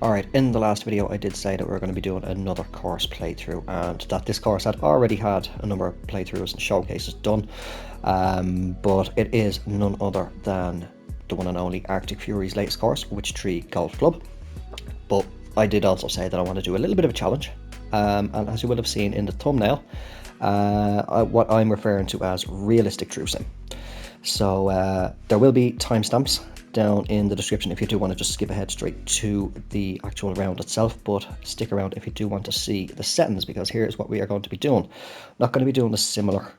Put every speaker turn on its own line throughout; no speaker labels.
Alright, in the last video I did say that we were going to be doing another course playthrough, and that this course had already had a number of playthroughs and showcases done, but it is none other than the one and only Arctic Fury's latest course, Tree Golf Club. But I did also say that I want to do a little bit of a challenge, and as you will have seen in the thumbnail, what I'm referring to as realistic true sim. So there will be timestamps down in the description if you do want to just skip ahead straight to the actual round itself, but stick around if you do want to see the settings, because here's what we are going to be doing. Not going to be doing the similar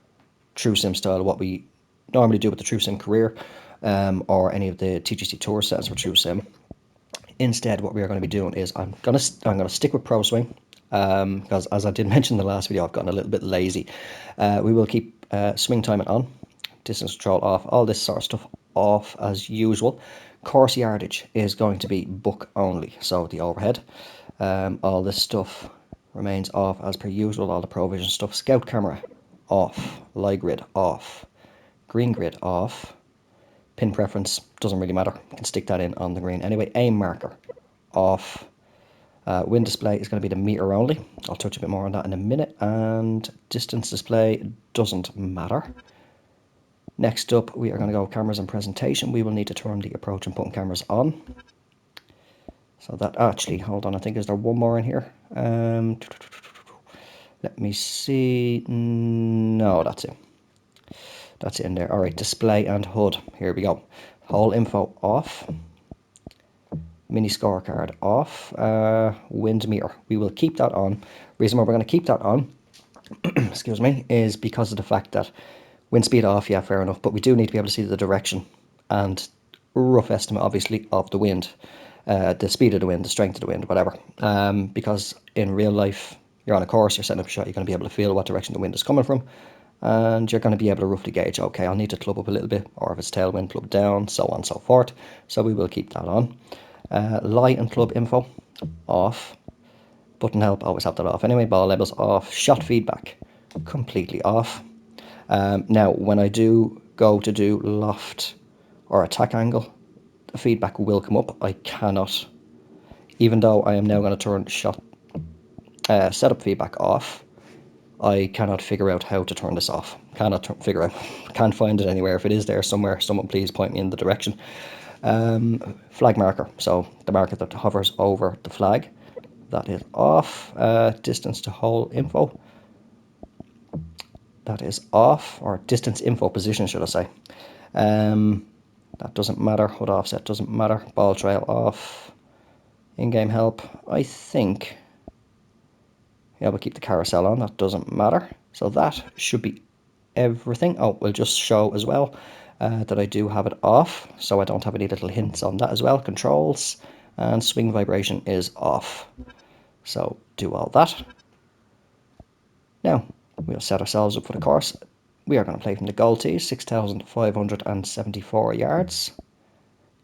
true sim style of what we normally do with the true sim career, or any of the TGC tour settings for true sim. Instead, what we are going to be doing is I'm gonna stick with Pro Swing, because as I did mention in the last video, I've gotten a little bit lazy. We will keep swing timing on, distance control off, all this sort of stuff off as usual. Course yardage is going to be book only, so the overhead, all this stuff remains off as per usual, all the provision stuff. Scout camera off, light grid off, green grid off, pin preference doesn't really matter, you can stick that in on the green anyway. Aim marker off. Wind display is going to be the meter only, I'll touch a bit more on that in a minute, and distance display doesn't matter. Next up, we are going to go cameras and presentation. We will need to turn the approach and punt cameras on. So that actually, hold on, I think is there one more in here? Let me see. No, that's it. That's it in there. All right, display and HUD. Here we go. Whole info off. Mini scorecard off. Wind meter. We will keep that on. Reason why we're going to keep that on, excuse me, is because of the fact that wind speed off, yeah, fair enough, but we do need to be able to see the direction and rough estimate, obviously, of the wind, the speed of the wind, the strength of the wind, whatever. Because in real life, you're on a course, you're setting up a shot, you're going to be able to feel what direction the wind is coming from, and you're going to be able to roughly gauge, okay, I'll need to club up a little bit, or if it's tailwind, club down, so on and so forth. So we will keep that on. Light and club info off. Button help, always have that off anyway. Ball levels off. Shot feedback completely off. Now, when I do go to do loft or attack angle, the feedback will come up. I cannot, even though I am now going to turn shot setup feedback off, I cannot figure out how to turn this off. Figure out, can't find it anywhere. If it is there somewhere, someone please point me in the direction. Flag marker, so the marker that hovers over the flag, that is off. Distance to hole info, that is off, or distance info position, should I say. That doesn't matter. HUD offset doesn't matter. Ball trail off. In-game help, I think, yeah, we'll keep the carousel on, that doesn't matter. So that should be everything. Oh, we'll just show as well that I do have it off, so I don't have any little hints on that as well. Controls and swing vibration is off. So do all that. Now, we'll set ourselves up for the course. We are going to play from the goal tee, 6,574 yards.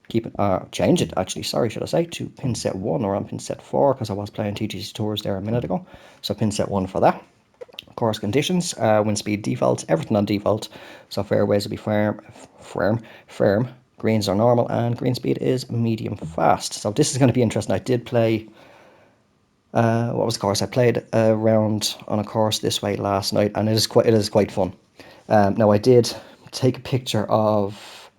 Keep it, change it actually, sorry, should I say, to pin set 1, or on pin set 4, because I was playing TGC Tours there a minute ago. So pin set 1 for that. Course conditions, wind speed default, everything on default. So fairways will be firm. Greens are normal, and green speed is medium fast. So this is going to be interesting. I did play, what was the course? I played a round on a course this way last night, and it is quite fun. Now I did take a picture of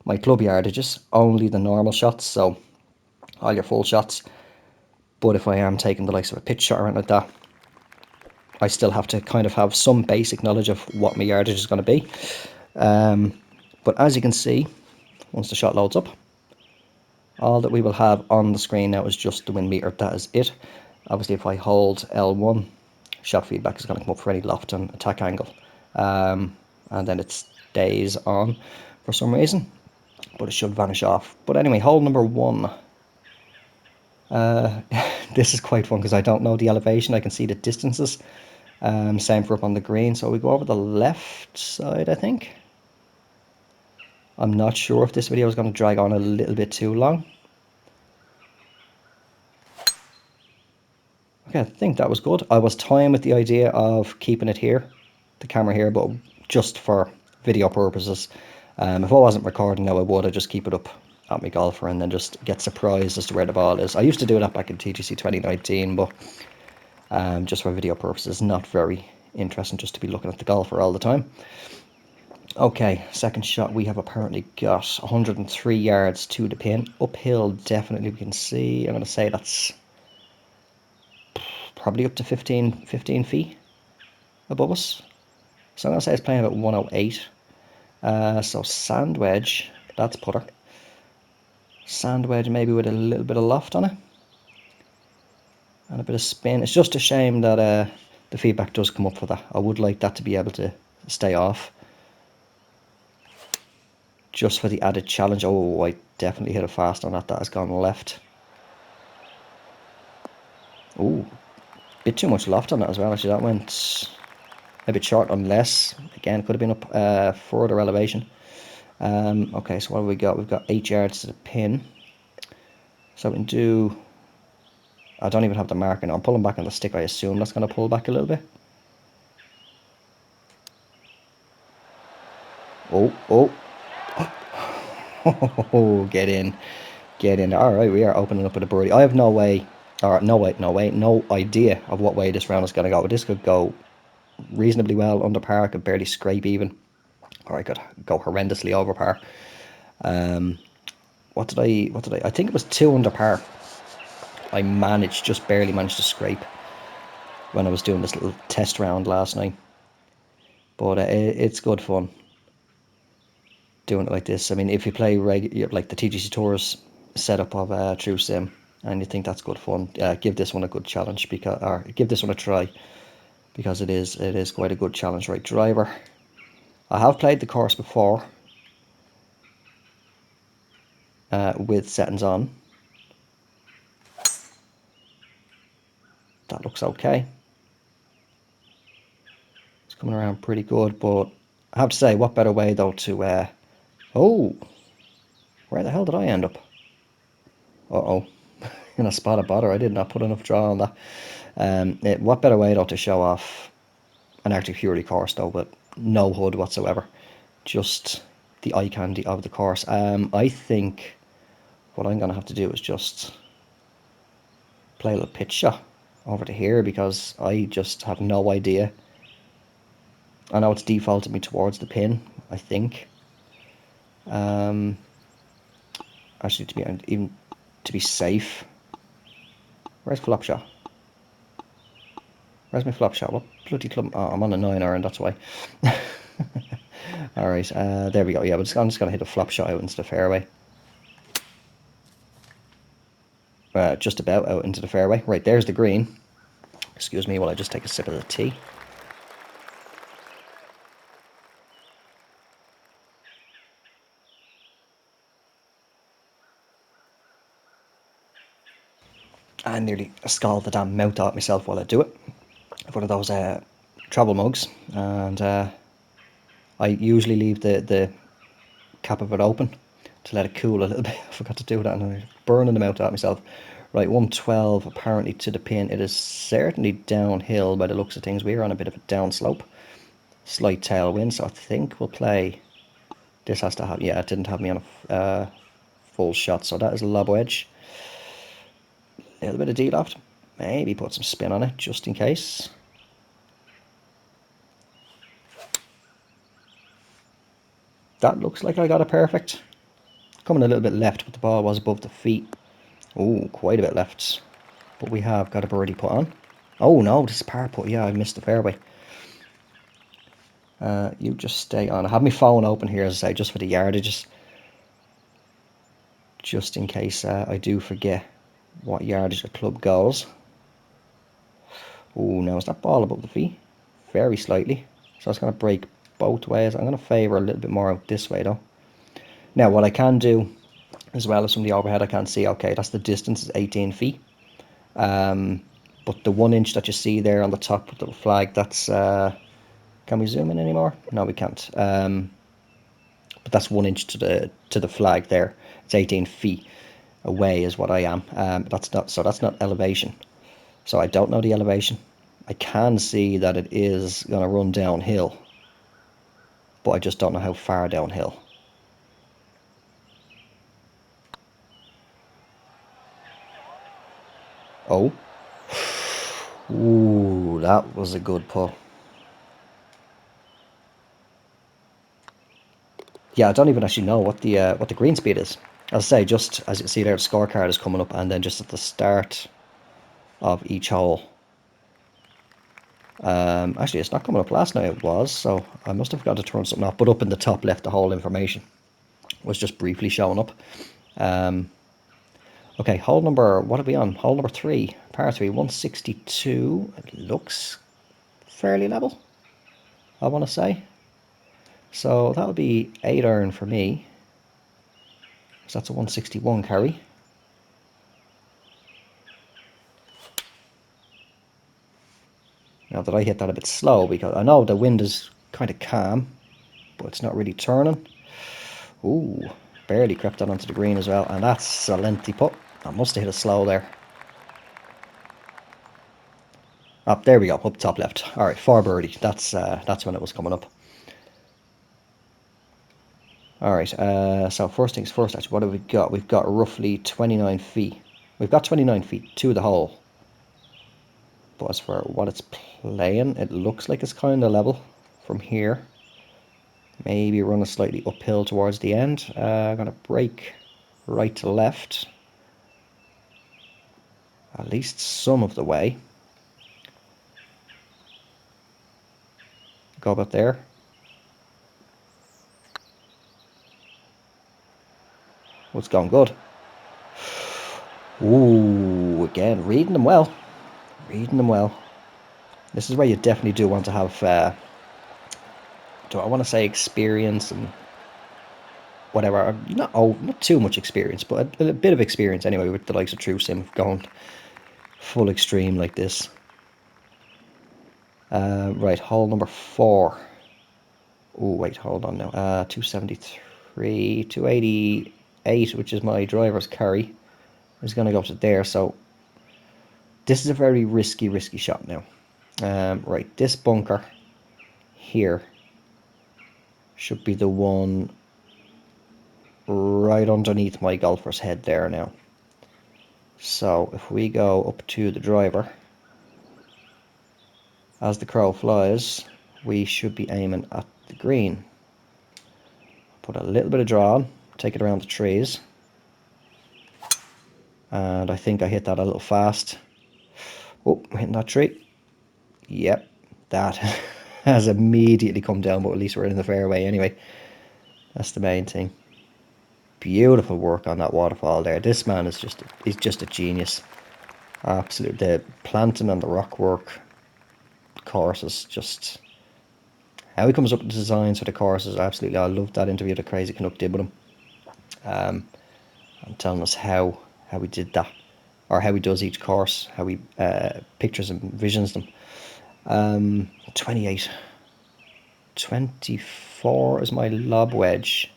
my club yardages, only the normal shots, so all your full shots. But if I am taking the likes of a pitch shot or anything like that, I still have to kind of have some basic knowledge of what my yardage is going to be. But as you can see, once the shot loads up, all that we will have on the screen now is just the wind meter. That is it. Obviously, if I hold L1, shot feedback is going to come up for any loft and attack angle. And then it stays on for some reason, but it should vanish off. But anyway, hole number 1. This is quite fun because I don't know the elevation. I can see the distances. Same for up on the green. So we go over the left side, I think. I'm not sure if this video is going to drag on a little bit too long. Okay, I think that was good. I was toying with the idea of keeping it here, the camera here, but just for video purposes. If I wasn't recording now, I would. I'd just keep it up at my golfer and then just get surprised as to where the ball is. I used to do that back in TGC 2019, but just for video purposes, not very interesting just to be looking at the golfer all the time. Okay, second shot, we have apparently got 103 yards to the pin. Uphill, definitely we can see. I'm going to say that's probably up to 15 feet above us. So I'm going to say it's playing about 108. So sand wedge, that's putter. Sand wedge maybe with a little bit of loft on it. And a bit of spin. It's just a shame that the feedback does come up for that. I would like that to be able to stay off. Just for the added challenge. Oh, I definitely hit it fast on that. That has gone left. Oh, bit too much loft on that as well. Actually, that went a bit short on less. Again, could have been up further elevation. Okay, so what have we got? We've got 8 yards to the pin. So we can do... I don't even have the marking. I'm pulling back on the stick. I assume that's going to pull back a little bit. Oh, oh. Oh, get in. Get in. All right, we are opening up with a birdie. I have no way, or no idea of what way this round is going to go. This could go reasonably well under par. I could barely scrape even, or I could go horrendously over par. What did I? I think it was 2 under par. I just barely managed to scrape when I was doing this little test round last night. But it's good fun doing it like this. I mean, if you play like the TGC Tours setup of True Sim, and you think that's good fun, give this one a good challenge or give this one a try, because it is quite a good challenge. Right, driver. I have played the course before with settings on. That looks okay. It's coming around pretty good, but I have to say, what better way though to oh, where the hell did I end up? Uh-oh. In a spot of bother. I did not put enough draw on that. What better way though to show off an Arctic Fury course though, with no HUD whatsoever, just the eye candy of the course. I think what I'm gonna have to do is just play a little pitch shot over to here, because I just have no idea. I know it's defaulted me towards the pin, I think. Actually, to be safe, where's flop shot? Where's my flop shot? What bloody club? Oh, I'm on a 9 iron, that's why. Alright, there we go. Yeah, I'm just going to hit a flop shot out into the fairway. Just about out into the fairway. Right, there's the green. Excuse me while I just take a sip of the tea. I nearly scald the damn mouth out myself while I do it. I've one of those travel mugs, and I usually leave the cap of it open to let it cool a little bit. I forgot to do that, and I'm burning the mouth out myself. Right, 112 apparently to the pin. It is certainly downhill by the looks of things. We're on a bit of a downslope. Slight tailwind, so I think we'll play... This has to have... Yeah, it didn't have me on a full shot, so that is a lob wedge. A little bit of D-loft. Maybe put some spin on it, just in case. That looks like I got it perfect. Coming a little bit left, but the ball was above the feet. Oh, quite a bit left. But we have got a birdie put on. Oh no, this is par putt. Yeah, I missed the fairway. You just stay on. I have my phone open here, as I say, just for the yardages. Just in case I do forget what yardage the club goes. Oh, now is that ball above the feet? Very slightly. So it's going to break both ways. I'm going to favour a little bit more out this way though. Now what I can do, as well as from the overhead, I can see, okay, that's the distance, is 18 feet. But the 1 inch that you see there on the top of the flag, that's... can we zoom in anymore? No, we can't. But that's 1 inch to the flag there. It's 18 feet away is what I am. That's not elevation. So I don't know the elevation. I can see that it is going to run downhill, but I just don't know how far downhill. Oh. Ooh, that was a good pull. Yeah, I don't even actually know what the green speed is. As I say, just as you see there, the scorecard is coming up, and then just at the start of each hole. Actually, it's not coming up. Last night it was, so I must have got to turn something off. But up in the top left, the whole information was just briefly showing up. Okay, hole number, what are we on? Hole number 3, par 3, 162. It looks fairly level, I want to say. So that would be 8 iron for me. So that's a 161 carry. Now, did I hit that a bit slow? Because I know the wind is kind of calm, but it's not really turning. Ooh, barely crept that onto the green as well. And that's a lengthy putt. I must have hit it slow there. Up there we go, up top left. All right, 4 birdie. That's when it was coming up. All right, so first things first, actually, what have we got? We've got roughly 29 feet. We've got 29 feet to the hole. But as for what it's playing, it looks like it's kind of level from here. Maybe run it slightly uphill towards the end. I'm going to break right to left. At least some of the way. Go about there. What's going good? Ooh, again, reading them well. Reading them well. This is where you definitely do want to have, do I want to say experience and whatever. Not too much experience, but a bit of experience anyway with the likes of True Sim going full extreme like this. Right, hole number 4. Oh, wait, hold on now. 273, 288, which is my driver's carry, is going to go to there. So this is a very risky shot now. Right, this bunker here should be the one right underneath my golfer's head there now. So if we go up to the driver, as the crow flies, we should be aiming at the green. Put a little bit of draw on, take it around the trees. And I think I hit that a little fast. Oh, hitting that tree. Yep, that has immediately come down, but at least we're in the fairway anyway. That's the main thing. Beautiful work on that waterfall there. This man is he's just a genius. Absolute, the planting and the rock work courses, just how he comes up with designs for the courses. Absolutely, I love that interview that Crazy Canuck did with him. And telling us how he did that, or how he does each course, how he pictures and visions them. 28, 24 is my lob wedge.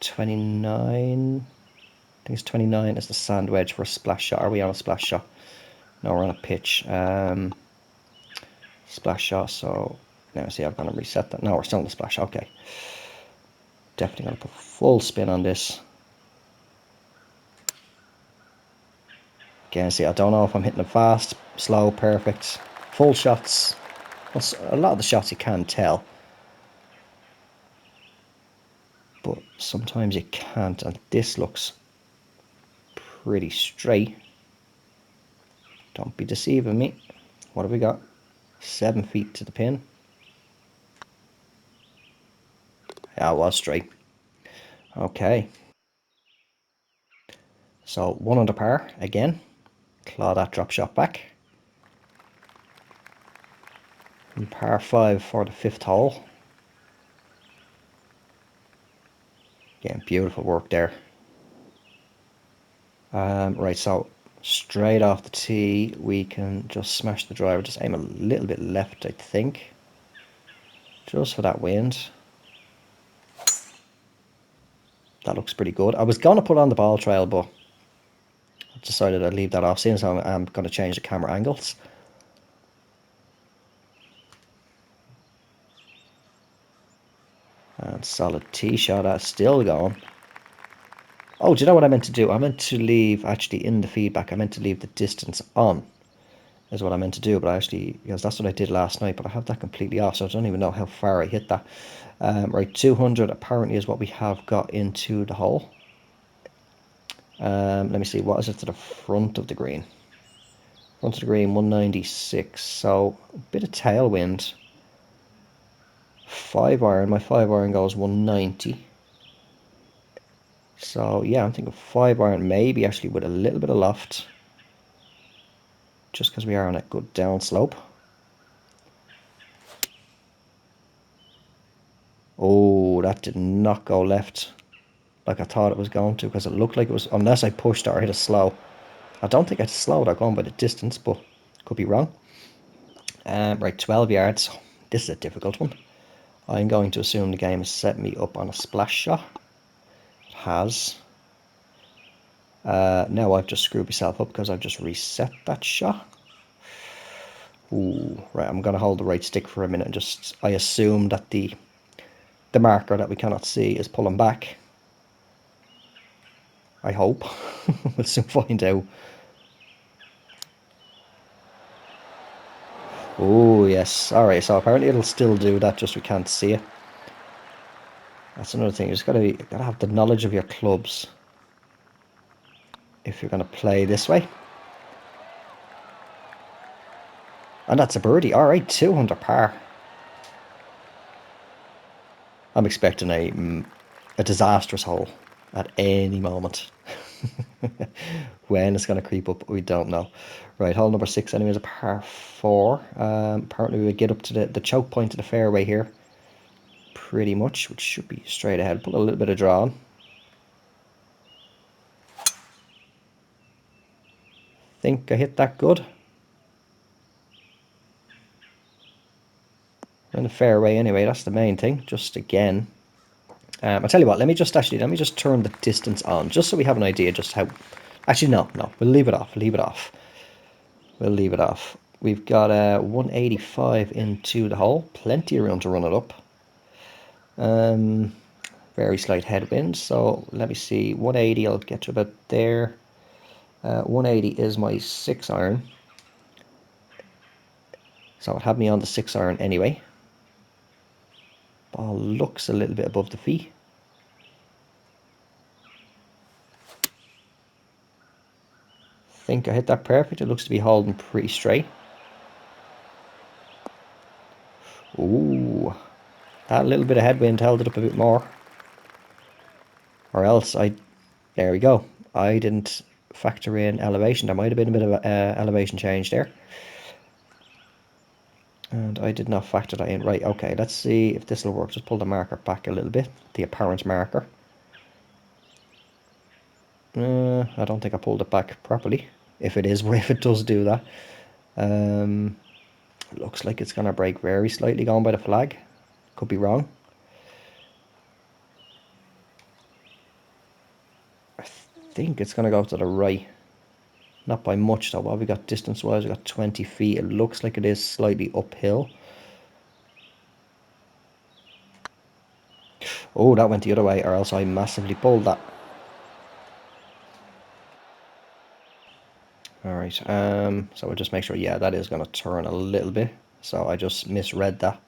29, I think it's 29 is the sand wedge for a splash shot. Are we on a splash shot? No, we're on a pitch. Splash shot, so now see, I'm going to reset that. No, we're still on the splash. Okay. Definitely going to put full spin on this. Again, see, I don't know if I'm hitting it fast, slow, perfect. Full shots. Well, a lot of the shots you can tell, but sometimes you can't, and this looks pretty straight. Don't be deceiving me. What have we got? 7 feet to the pin. Yeah, it was straight. Okay. So 1 under par again. Claw that drop shot back. And par 5 for the 5th hole. Again, beautiful work there. Right, so straight off the tee, we can just smash the driver. Just aim a little bit left, I think. Just for that wind. That looks pretty good. I was going to put on the ball trail, but I decided I'd leave that off, since I'm going to change the camera angles. And solid tee shot, that's still going. Oh, do you know what I meant to do? I meant to leave, actually, in the feedback, I meant to leave the distance on, is what I meant to do, but I actually, because that's what I did last night, but I have that completely off, so I don't even know how far I hit that. Right, 200 apparently is what we have got into the hole. Let me see, what is it to the front of the green? Front of the green, 196, so a bit of tailwind. 5 iron, my 5 iron goes 190. So yeah, I'm thinking 5 iron, maybe actually with a little bit of loft, just because we are on a good down slope. Oh, that did not go left like I thought it was going to, because it looked like it was, unless I pushed it or hit a slow. I don't think I slowed it going by the distance, but could be wrong. Right, 12 yards. This is a difficult one. I'm going to assume the game has set me up on a splash shot. It has. Now I've just screwed myself up because I've just reset that shot. Ooh, right, I'm going to hold the right stick for a minute and just, I assume that the marker that we cannot see is pulling back. I hope. We'll soon find out. Oh, yes. Alright, so apparently it'll still do that, just we can't see it. That's another thing. You just gotta have the knowledge of your clubs if you're gonna play this way. And that's a birdie. Alright, 200 par. I'm expecting a disastrous hole at any moment. When it's going to creep up, we don't know. Right, hole number 6 anyway is a par 4. Apparently we would get up to the choke point of the fairway here. Pretty much, which should be straight ahead. Put a little bit of draw on. Think I hit that good. In the fairway anyway, that's the main thing. Just again. I'll tell you what, let me just turn the distance on, just so we have an idea just how... Actually, no, we'll leave it off, We'll leave it off. We've got 185 into the hole, plenty of room to run it up. Very slight headwind, so let me see, 180, I'll get to about there. 180 is my 6 iron. So it had me on the 6 iron anyway. Ball looks a little bit above the feet. Think I hit that perfect. It looks to be holding pretty straight. Ooh, that little bit of headwind held it up a bit more. Or else there we go. I didn't factor in elevation. There might have been a bit of elevation change there. And I did not factor that in. Right, okay, let's see if this will work. Just pull the marker back a little bit. The apparent marker. I don't think I pulled it back properly. If it is, if it does do that. Looks like it's going to break very slightly going by the flag. Could be wrong. I think it's going to go to the right. Not by much though. What have we got distance wise? We got 20 feet. It looks like it is slightly uphill. Oh, that went the other way, or else I massively pulled that. Alright, so we'll just make sure, yeah, that is going to turn a little bit. So I just misread that.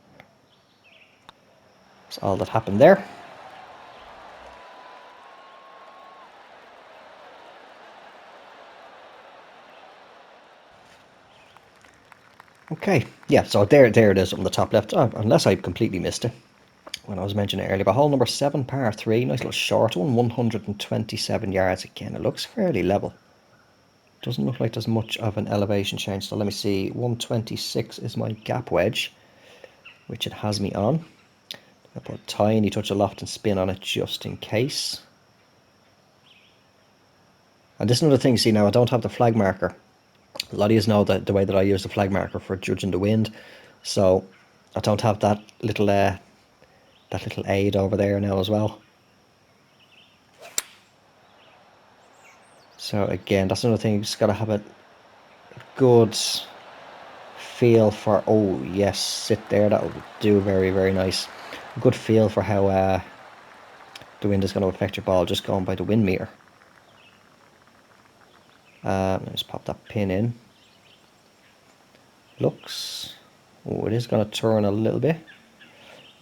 That's all that happened there. Okay, yeah, so there it is on the top left, unless I completely missed it when I was mentioning it earlier. But hole number 7, par 3, nice little short one, 127 yards. Again, it looks fairly level. Doesn't look like there's much of an elevation change. So let me see, 126 is my gap wedge, which it has me on. I put a tiny touch of loft and spin on it just in case. And this is another thing, see now I don't have the flag marker. A lot of you know that the way that I use the flag marker for judging the wind. So I don't have that little aid over there now as well. So again, that's another thing, you just got to have a good feel for, oh yes, sit there, that will do very, very nice. A good feel for how the wind is going to affect your ball, just going by the wind meter. Let's pop that pin in. Looks, oh, it is going to turn a little bit.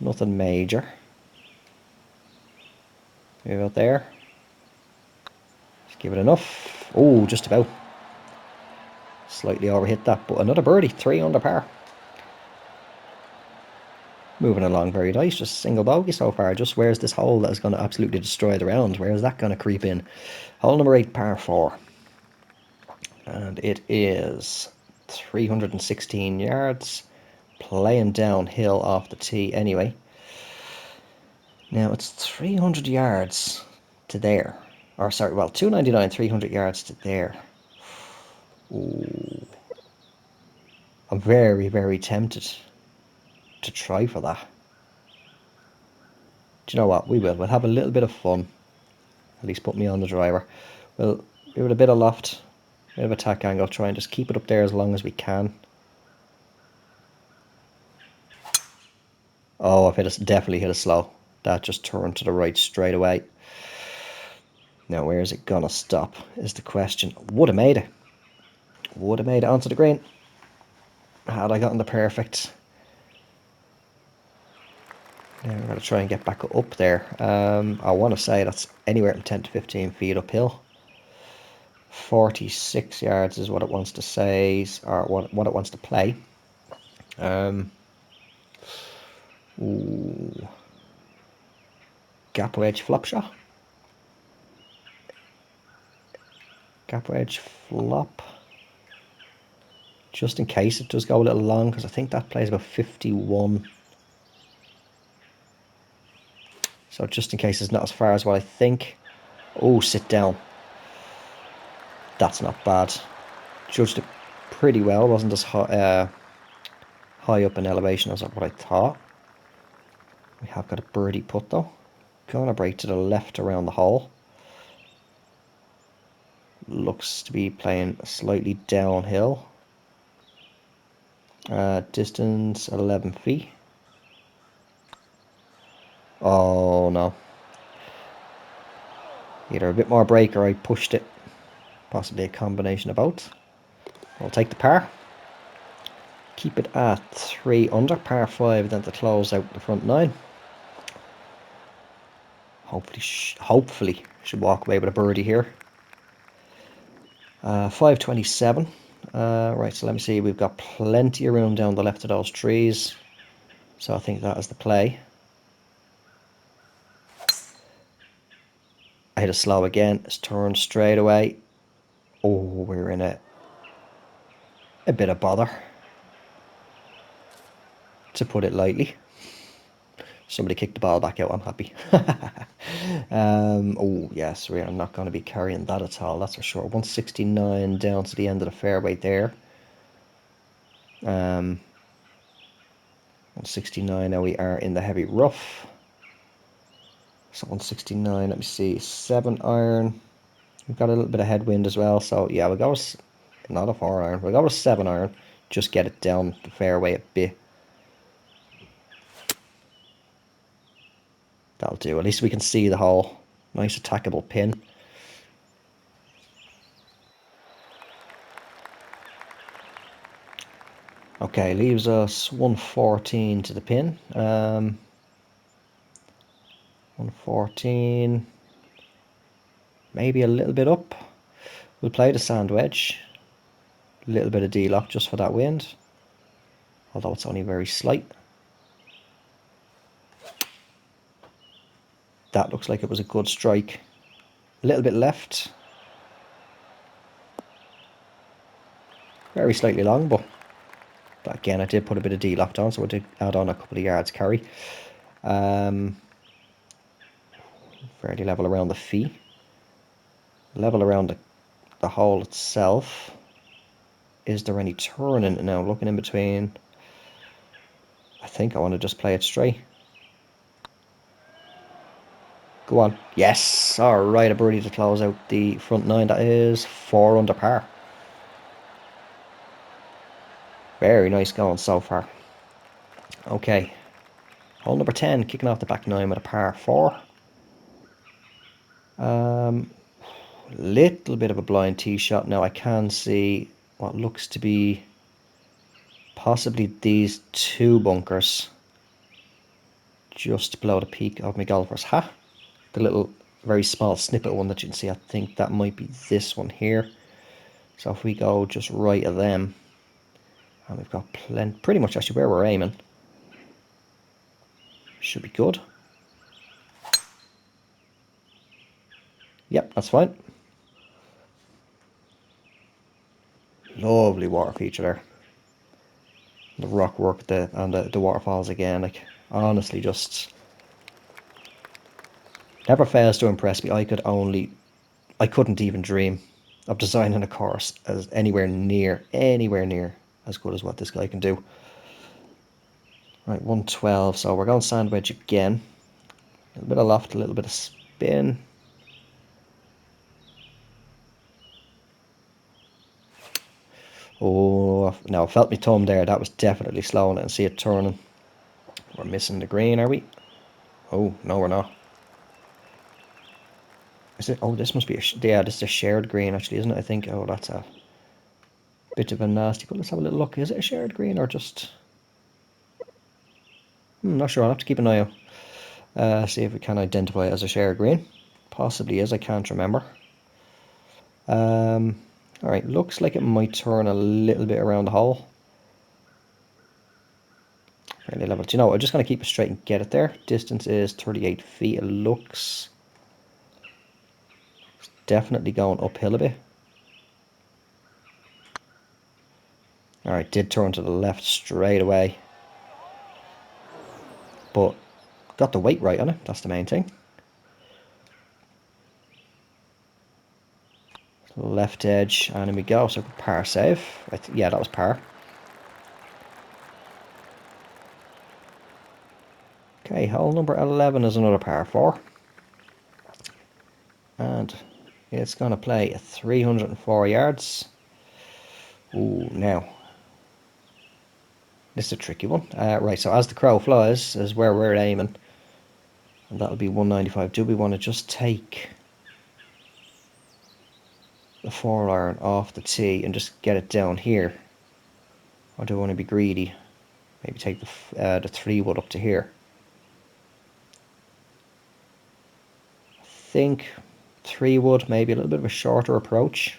Nothing major. Maybe about there. Let's give it enough. Oh, just about. Slightly overhit that, but another birdie. 3 under par. Moving along very nice. Just single bogey so far. Just where's this hole that is going to absolutely destroy the round? Where is that going to creep in? Hole number 8, par 4. And it is 316 yards. Playing downhill off the tee anyway. Now it's 300 yards to there. Or sorry, well, 299, 300 yards to there. Ooh. I'm very, very tempted to try for that. Do you know what? We will. We'll have a little bit of fun. At least put me on the driver. We'll give it a bit of loft, a bit of attack angle. Try and just keep it up there as long as we can. Oh, I've definitely hit a slow. That just turned to the right straight away. Now, where is it gonna stop? Is the question. Would have made it. Would have made it onto the green. Had I gotten the perfect. Now I'm gonna try and get back up there. I want to say that's anywhere from 10 to 15 feet uphill. 46 yards is what it wants to say, or what it wants to play. Ooh. Gap wedge flop shot. Gap wedge flop. Just in case it does go a little long, because I think that plays about 51. So just in case it's not as far as what I think. Oh, sit down. That's not bad. Judged it pretty well. Wasn't as high up in elevation as what I thought. We have got a birdie putt though. Gonna break to the left around the hole. Looks to be playing slightly downhill. Distance 11 feet. Oh no. Either a bit more break or I pushed it. Possibly a combination of both. I'll take the par. Keep it at 3 under, par 5 then to close out the front 9. Hopefully should walk away with a birdie here. 527. Right, so let me see. We've got plenty of room down the left of those trees. So I think that is the play. I hit a slow again. It's turned straight away. Oh, we're in a bit of bother, to put it lightly. Somebody kicked the ball back out. I'm happy. Oh, yes, we are not going to be carrying that at all. That's for sure. 169 down to the end of the fairway there. 169. Now we are in the heavy rough. So 169. Let me see. 7 iron. We've got a little bit of headwind as well. So yeah, we'll go with not a 4 iron. We'll go with 7 iron. Just get it down the fairway a bit. That'll do. At least we can see the hole. Nice attackable pin. Okay, leaves us 114 to the pin. 114. Maybe a little bit up. We'll play the sand wedge. A little bit of D-lock just for that wind. Although it's only very slight. That looks like it was a good strike. A little bit left. Very slightly long, but again, I did put a bit of D-lock on, so I did add on a couple of yards carry. Fairly level around the fee. Level around the hole itself. Is there any turning now? Looking in between. I think I want to just play it straight. Go on. Yes. All right, a birdie to close out the front 9. That is 4 under par. Very nice going so far. Okay. Hole number 10, kicking off the back 9 with a par 4. Little bit of a blind tee shot. Now I can see what looks to be possibly these two bunkers just below the peak of my golfer's hat. The little very small snippet one that you can see, I think that might be this one here. So if we go just right of them, and we've got plenty, pretty much actually where we're aiming, should be good. Yep, that's fine. Lovely water feature there. The rock work and the waterfalls again, like honestly just never fails to impress me. I couldn't even dream of designing a course as anywhere near as good as what this guy can do. Right, 112, so we're going sand wedge again. A little bit of loft, a little bit of spin. Oh, now I felt my thumb there. That was definitely slowing it and see it turning. We're missing the green, are we? Oh, no, we're not. Is it? Oh, this must be yeah, this is a shared green actually, isn't it? I think. Oh, that's a bit of a nasty. But let's have a little look. Is it a shared green or just? Not sure. I'll have to keep an eye out. See if we can identify it as a shared green. Possibly is. I can't remember. All right. Looks like it might turn a little bit around the hole. Fairly level. Do you know? I'm just going to keep it straight and get it there. Distance is 38 feet. It looks definitely going uphill a bit. All right. Did turn to the left straight away, but got the weight right on it. That's the main thing. Left edge, and in we go. So par save. Yeah, that was par. Okay, hole number 11 is another par 4. And it's going to play 304 yards. Ooh, now. This is a tricky one. Right, so as the crow flies is where we're aiming. And that'll be 195. Do we want to just take the 4-iron off the tee and just get it down here? Or do we want to be greedy? Maybe take the 3-wood up to here. I think 3-wood, maybe a little bit of a shorter approach.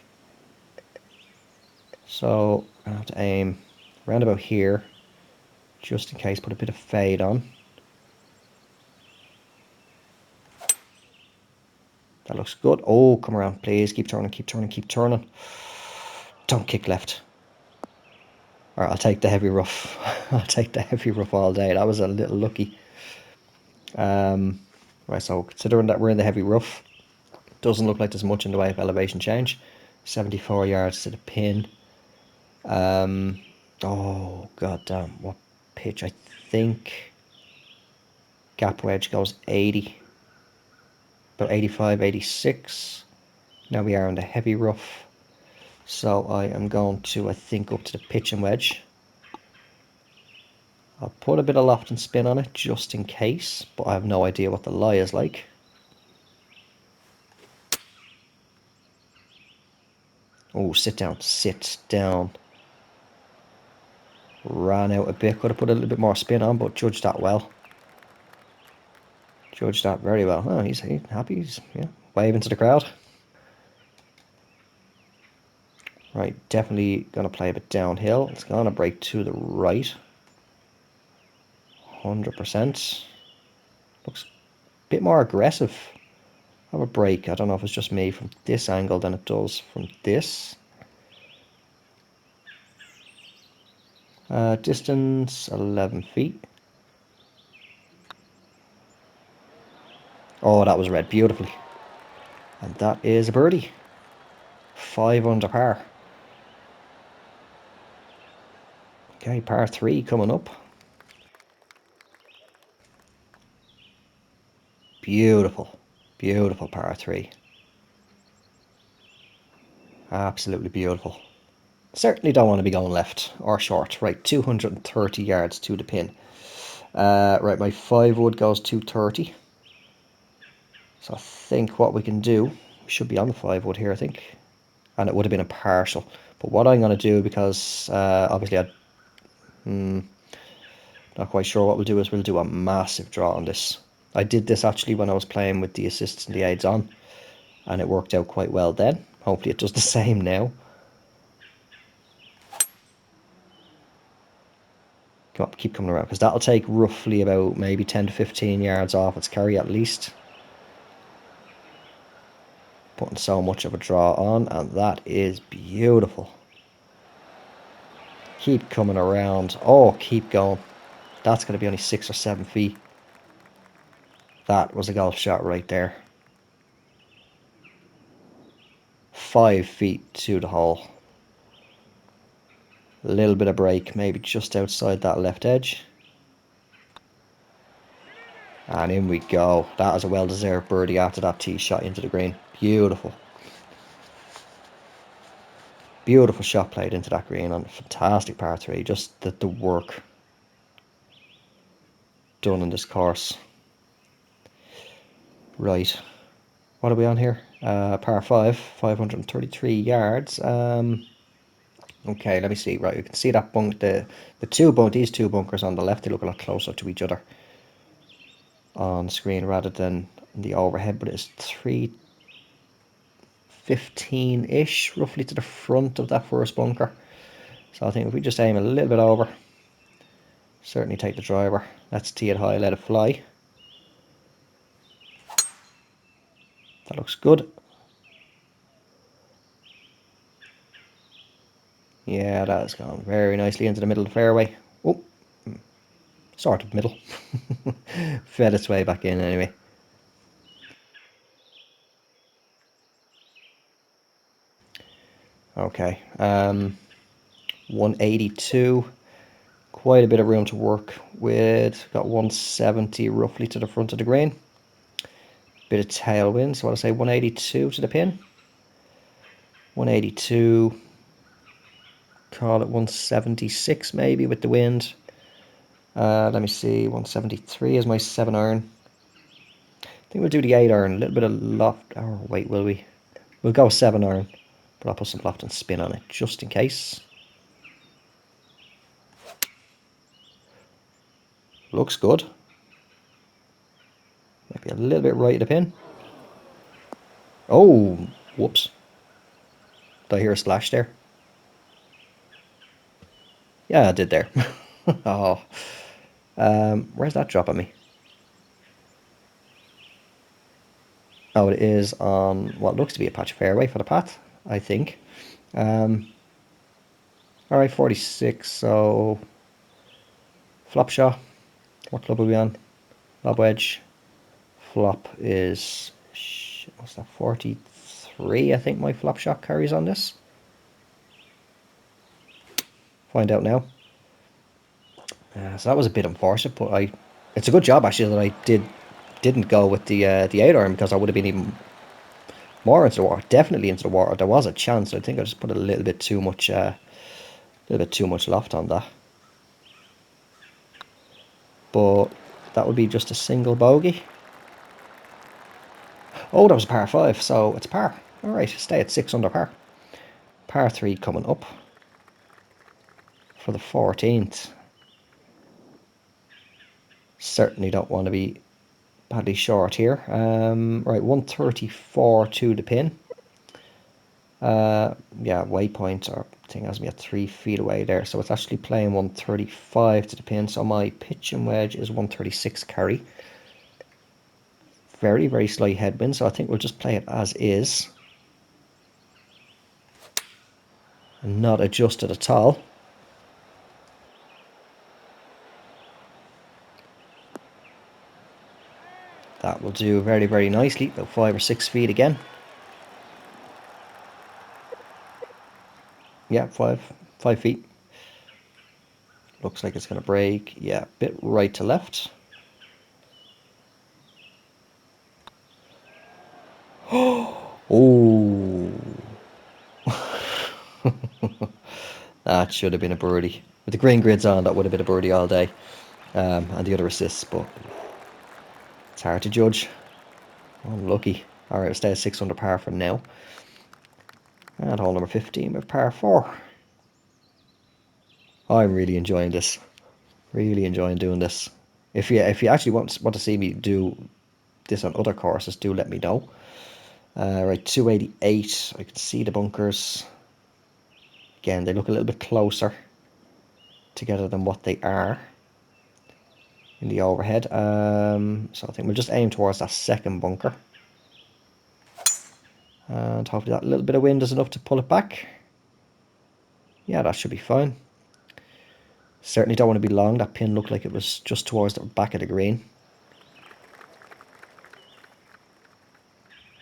So I have to aim around about here, just in case, put a bit of fade on. That looks good. Oh, come around, please. Keep turning, keep turning, keep turning. Don't kick left. Alright, I'll take the heavy rough. I'll take the heavy rough all day. That was a little lucky. Right, so considering that we're in the heavy rough, doesn't look like there's much in the way of elevation change. 74 yards to the pin. Oh, goddamn. What pitch? I think gap wedge goes 80. About 85, 86. Now we are in the heavy rough. So I am going to, I think, up to the pitch and wedge. I'll put a bit of loft and spin on it just in case, but I have no idea what the lie is like. Oh, sit down, sit down. Ran out a bit, could have put a little bit more spin on, but judged that well. Judged that very well. Oh, he's happy, he's waving to the crowd. Right, definitely going to play a bit downhill. It's going to break to the right. 100%. Looks a bit more aggressive. Have a break. I don't know if it's just me from this angle than it does from this. Distance 11 feet. Oh, that was read beautifully. And that is a birdie. 5 under par. Okay, par 3 coming up. Beautiful. Beautiful par 3. Absolutely beautiful. Certainly don't want to be going left or short. Right, 230 yards to the pin. Right, my 5-wood goes 230. So I think what we can do, we should be on the 5 wood here, I think. And it would have been a partial. But what I'm going to do, because obviously I'm not quite sure what we'll do, is we'll do a massive draw on this. I did this actually when I was playing with the assists and the aids on, and it worked out quite well then. Hopefully it does the same now. Come on, keep coming around, because that'll take roughly about maybe 10 to 15 yards off its carry at least. Putting so much of a draw on, and that is beautiful. Keep coming around. Oh, keep going. That's going to be only 6 or 7 feet. That was a golf shot right there. 5 feet to the hole. A little bit of break, maybe just outside that left edge. And in we go. That is a well-deserved birdie after that tee shot into the green. Beautiful. Beautiful shot played into that green on a fantastic par 3. Just the work done in this course. Right. What are we on here? Par 5, 533 yards. Okay, let me see. Right, you can see that these two bunkers on the left, they look a lot closer to each other on screen rather than the overhead, but it's 315-ish, roughly to the front of that first bunker. So I think if we just aim a little bit over, certainly take the driver. Let's tee it high, let it fly. That looks good. Yeah, that has gone very nicely into the middle of the fairway. Oh, sort of middle. Fed its way back in anyway. Okay, 182. Quite a bit of room to work with. Got 170 roughly to the front of the green. Bit of tailwind, so I'll say 182 to the pin. 182. Call it 176 maybe with the wind. Let me see, 173 is my 7 iron. I think we'll do the 8 iron, a little bit of loft. Oh, wait, will we? We'll go 7 iron, but I'll put some loft and spin on it just in case. Looks good. Maybe a little bit right of the pin. Oh, whoops. Did I hear a splash there? Yeah, I did there. Oh, where's that drop on me? Oh, it is on what looks to be a patch of fairway for the path, I think. All right, 46. So flop shot. What club are we on? Lob wedge. Flop is what's that? 43. I think my flop shot carries on this. Find out now. So that was a bit unfortunate, but it's a good job actually that I didn't go with the 8 iron, because I would have been even more into the water, definitely into the water. There was a chance. I think I just put a little bit too much loft on that. But that would be just a single bogey. Oh, that was a par 5, so it's par. All right, stay at 6 under par. Par 3 coming up for the 14th. Certainly don't want to be badly short here. Right, 134 to the pin. Yeah, waypoint or thing has me at 3 feet away there, so it's actually playing 135 to the pin. So my pitch and wedge is 136 carry. Very, very slight headwind, so I think we'll just play it as is. And not adjust it at all. That will do very, very nicely. About 5 or 6 feet again. Yeah, 5 feet. Looks like it's going to break. Yeah, bit right to left. Oh. That should have been a birdie. With the green grids on, that would have been a birdie all day. And the other assists, but it's hard to judge. Unlucky. Alright, we'll stay at 6 under par for now. And hole number 15 with par 4. I'm really enjoying this. Really enjoying doing this. If you actually want to see me do this on other courses, do let me know. Right, 288. I can see the bunkers. Again, they look a little bit closer together than what they are in the overhead. So I think we'll just aim towards that second bunker. And hopefully that little bit of wind is enough to pull it back. Yeah, that should be fine. Certainly don't want to be long. That pin looked like it was just towards the back of the green.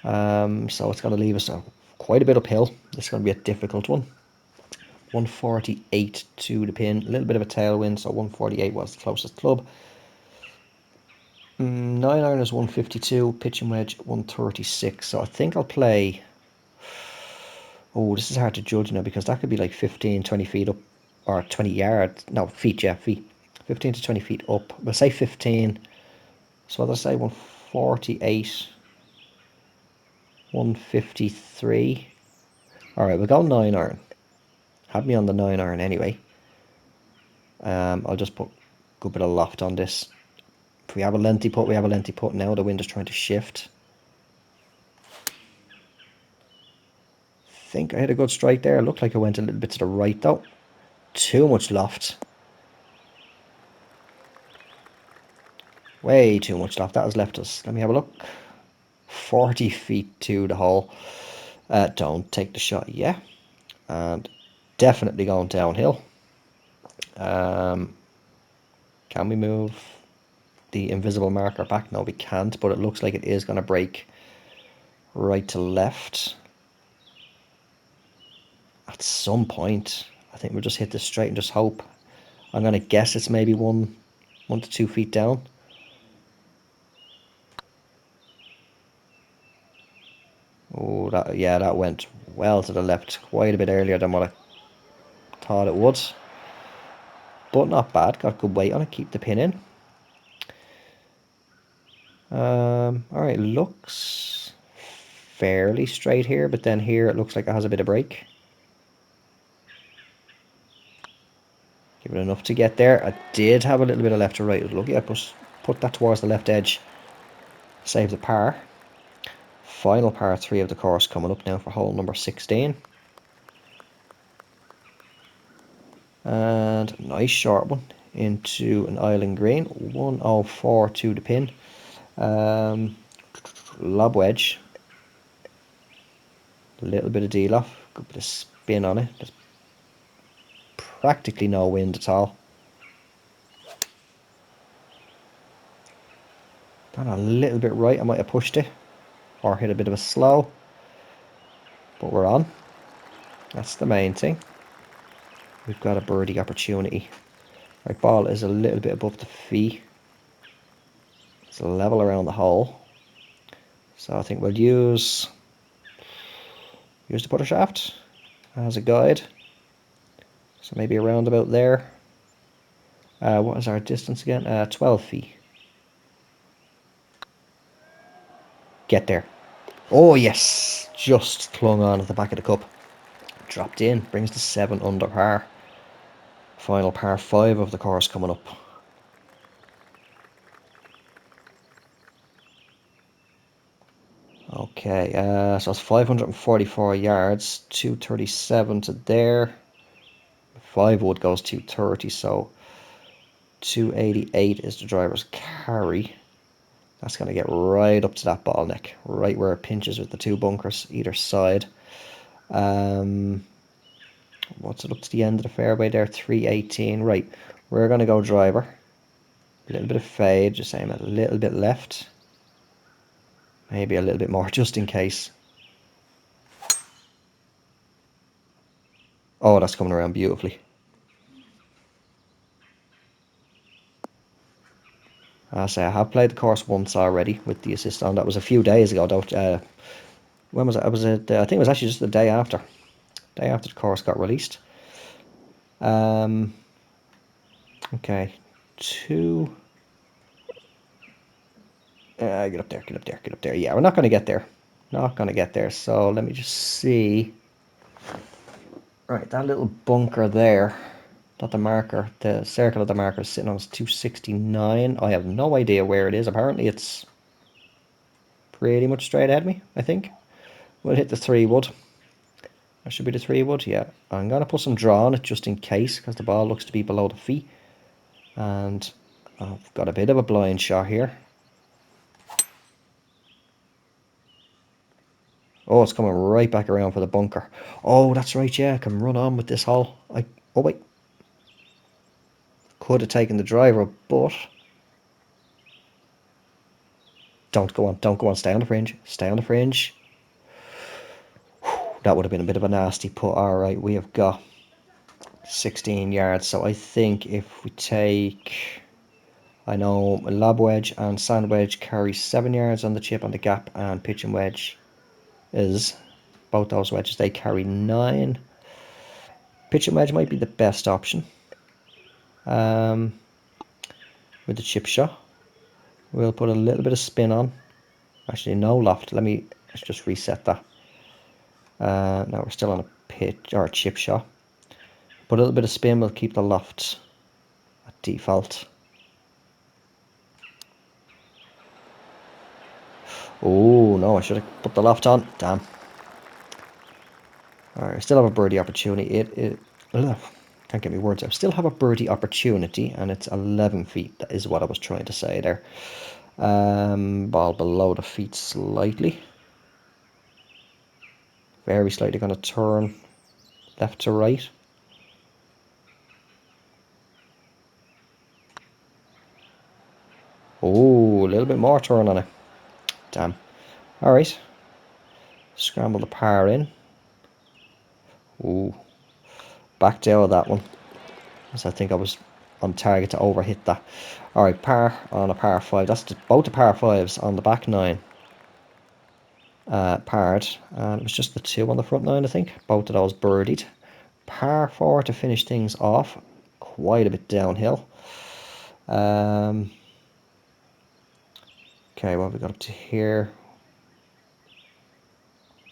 So it's going to leave us quite a bit uphill. This is going to be a difficult one. 148 to the pin. A little bit of a tailwind, so 148 was the closest club. 9 iron is 152. Pitching wedge 136. So I think I'll play... Oh, this is hard to judge now because that could be like 15, 20 feet up. Or 20 yards. No, feet, yeah, feet. 15 to 20 feet up. We'll say 15. So I'll say 148. 153. Alright, we'll go 9 iron. Have me on the 9 iron anyway. I'll just put a good bit of loft on this. If we have a lengthy putt, we have a lengthy putt. Now the wind is trying to shift. I think I had a good strike there. It looked like I went a little bit to the right though. Too much loft. Way too much loft. That has left us. Let me have a look. 40 feet to the hole. Don't take the shot yet. And definitely going downhill. Can we move the invisible marker back? No, we can't, but it looks like it is going to break right to left at some point. I think we'll just hit this straight and just hope. I'm going to guess it's maybe 1 to 2 feet down. Oh, that went well to the left quite a bit earlier than what I thought it would. But not bad. Got good weight on it. Keep the pin in. Alright, looks fairly straight here, but then here it looks like it has a bit of break. Give it enough to get there. I did have a little bit of left to right. It was lucky I put that towards the left edge. Save the par. Final par 3 of the course coming up now for hole number 16. And nice short one into an island green. 104 to the pin. Lob wedge. A little bit of D-loft. Good bit of spin on it. There's practically no wind at all. Gone a little bit right. I might have pushed it. Or hit a bit of a slow. But we're on. That's the main thing. We've got a birdie opportunity. Our ball is a little bit above the feet. It's level around the hole. So I think we'll use the putter shaft as a guide. So maybe around about there. What is our distance again? 12 feet. Get there. Oh yes! Just clung on at the back of the cup. Dropped in. Brings the 7 under par. Final par 5 of the course coming up. Okay, so it's 544 yards, 237 to there. 5 wood goes 230, so 288 is the driver's carry. That's going to get right up to that bottleneck, right where it pinches with the 2 bunkers either side. What's it up to the end of the fairway there? 318. Right, we're going to go driver. A little bit of fade, just aim a little bit left. Maybe a little bit more, just in case. Oh, that's coming around beautifully. I say I have played the course once already with the assist on. That was a few days ago, though. When was it? I think it was actually just the day after. Day after the course got released. Okay. 2. Get up there, get up there, get up there. Yeah, we're not going to get there. Not going to get there. So let me just see. Right, that little bunker there, that the marker, the circle of the marker is sitting on is 269. I have no idea where it is. Apparently it's pretty much straight ahead of me, I think. We'll hit the 3-wood. That should be the 3-wood, yeah. I'm going to put some draw on it just in case, because the ball looks to be below the feet. And I've got a bit of a blind shot here. Oh, it's coming right back around for the bunker. Oh, that's right, yeah, I can run on with this hole. Oh, wait. Could have taken the driver, but... Don't go on, stay on the fringe. Stay on the fringe. That would have been a bit of a nasty putt. Alright, we have got 16 yards. So I think if we take... I know lob wedge and sand wedge carry 7 yards on the chip on the gap, and pitch and wedge is... Both those wedges, they carry 9. Pitch and wedge might be the best option. With the chip shot. We'll put a little bit of spin on. Actually, no loft. Let's just reset that. Now we're still on a pitch or a chip shot. Put a little bit of spin, we'll keep the loft at default. Oh no, I should have put the loft on. Damn. Alright, I still have a birdie opportunity. Can't get me words out. I still have a birdie opportunity, and it's 11 feet. That is what I was trying to say there. Ball below the feet slightly. Very slightly going to turn left to right. Oh, a little bit more turn on it. Damn. Alright. Scramble the par in. Ooh. Backed out of that one. Because I think I was on target to overhit that. Alright, par on a par 5. That's both the par 5s on the back 9. Parred. And it was just the 2 on the front 9, I think. Both of those birdied. Par 4 to finish things off. Quite a bit downhill. Okay, what have we got up to here?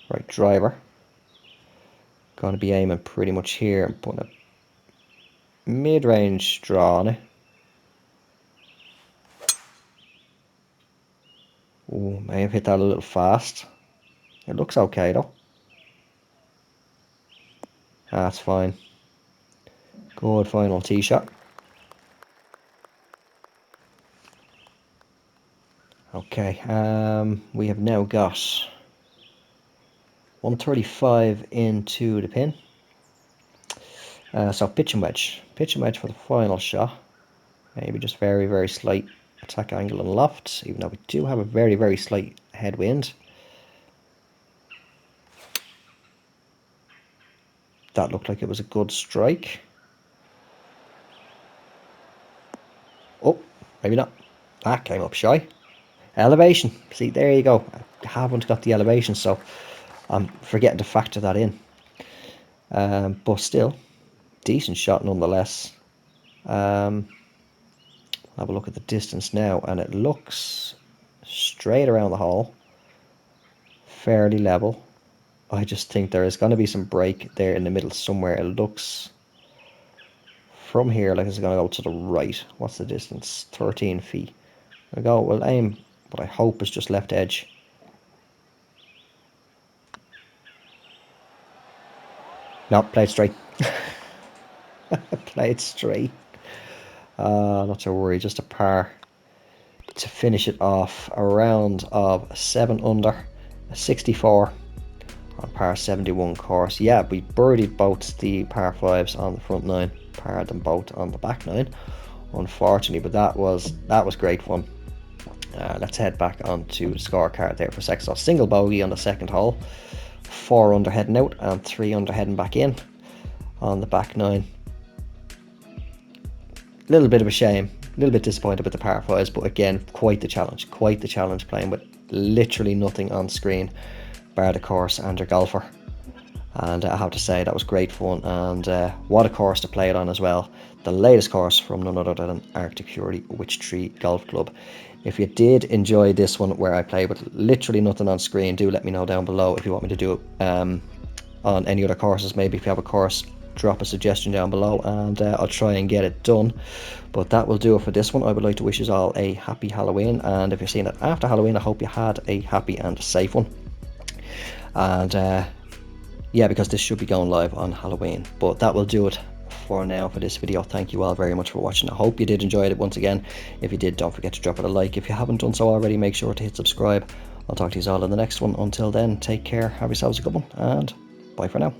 Right, driver. Going to be aiming pretty much here and putting a mid-range draw on it. Ooh, may have hit that a little fast. It looks okay though. That's fine. Good final tee shot. Okay, we have now got 135 into the pin. So pitch and wedge. Pitch and wedge for the final shot. Maybe just very, very slight attack angle and loft, even though we do have a very, very slight headwind. That looked like it was a good strike. Oh, maybe not. That came up shy. Elevation. See, there you go. I haven't got the elevation, so I'm forgetting to factor that in. But still, decent shot nonetheless. Have a look at the distance now, and it looks straight around the hole. Fairly level. I just think there is going to be some break there in the middle somewhere. It looks from here like it's going to go to the right. What's the distance? 13 feet. We'll aim, but I hope it's just left edge. No, played straight. Played straight. Not to worry, just a par to finish it off. A round of 7 under, 64 on par 71 course. Yeah, we birdied both the par 5s on the front 9, parred them both on the back 9, unfortunately, but that was great fun. Let's head back onto the scorecard there for a sec. So single bogey on the second hole, 4 under heading out and 3 under heading back in on the back 9. Little bit of a shame, a little bit disappointed with the par 5s, but again, quite the challenge playing with literally nothing on screen bar the course and your golfer. And I have to say that was great fun, and what a course to play it on as well. The latest course from none other than Arctic Fury Witch Tree Golf Club If you did enjoy this one where I play with literally nothing on screen, do let me know down below if you want me to do it on any other courses. Maybe if you have a course, drop a suggestion down below, and I'll try and get it done. But that will do it for this one. I would like to wish you all a happy Halloween, and if you're seeing it after Halloween, I hope you had a happy and safe one. And yeah, because this should be going live on Halloween. But that will do it for now for this video. Thank you all very much for watching. I hope you did enjoy it once again. If you did, don't forget to drop it a like. If you haven't done so already, make sure to hit subscribe. I'll talk to you all in the next one. Until then, take care, have yourselves a good one, and bye for now.